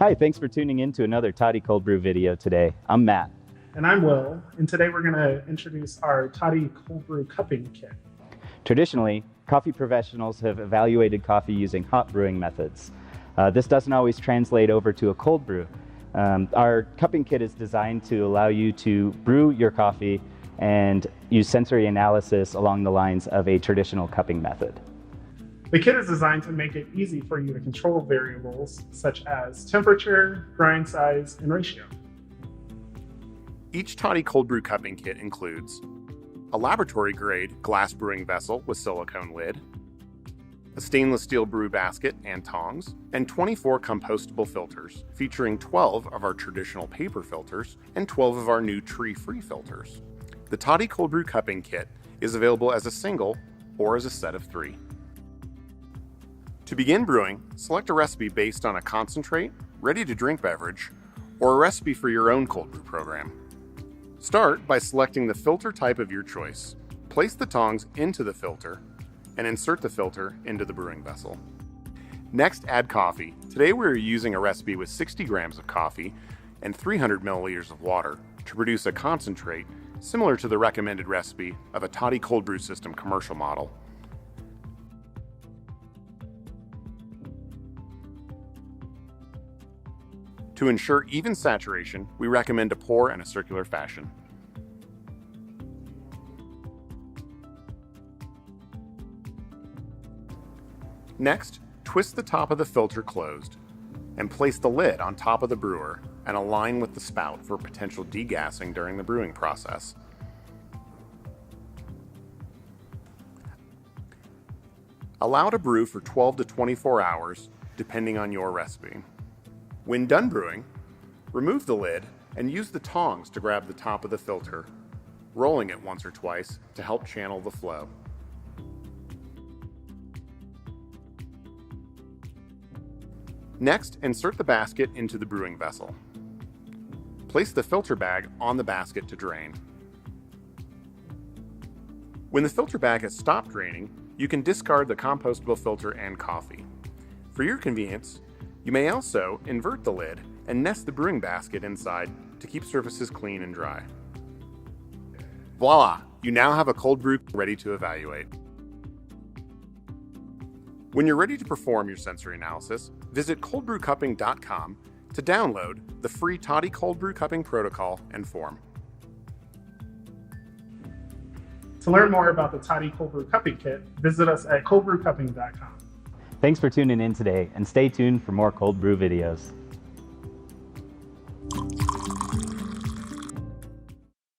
Hi, thanks for tuning in to another Toddy Cold Brew video today. I'm Matt. And I'm Will, and today we're going to introduce our Toddy Cold Brew Cupping Kit. Traditionally, coffee professionals have evaluated coffee using hot brewing methods. This doesn't always translate over to a cold brew. Our cupping kit is designed to allow you to brew your coffee and use sensory analysis along the lines of a traditional cupping method. The kit is designed to make it easy for you to control variables such as temperature, grind size, and ratio. Each Toddy Cold Brew Cupping Kit includes a laboratory-grade glass brewing vessel with silicone lid, a stainless steel brew basket and tongs, and 24 compostable filters, featuring 12 of our traditional paper filters and 12 of our new tree-free filters. The Toddy Cold Brew Cupping Kit is available as a single or as a set of 3. To begin brewing, select a recipe based on a concentrate, ready-to-drink beverage, or a recipe for your own cold brew program. Start by selecting the filter type of your choice. Place the tongs into the filter and insert the filter into the brewing vessel. Next, add coffee. Today we're using a recipe with 60 grams of coffee and 300 milliliters of water to produce a concentrate similar to the recommended recipe of a Toddy Cold Brew System commercial model. To ensure even saturation, we recommend to pour in a circular fashion. Next, twist the top of the filter closed and place the lid on top of the brewer and align with the spout for potential degassing during the brewing process. Allow to brew for 12 to 24 hours, depending on your recipe. When done brewing, remove the lid and use the tongs to grab the top of the filter, rolling it once or twice to help channel the flow. Next, insert the basket into the brewing vessel. Place the filter bag on the basket to drain. When the filter bag has stopped draining, you can discard the compostable filter and coffee. For your convenience, you may also invert the lid and nest the brewing basket inside to keep surfaces clean and dry. Voila! You now have a cold brew ready to evaluate. When you're ready to perform your sensory analysis, visit coldbrewcupping.com to download the free Toddy Cold Brew Cupping protocol and form. To learn more about the Toddy Cold Brew Cupping Kit, visit us at coldbrewcupping.com. Thanks for tuning in today, and stay tuned for more cold brew videos.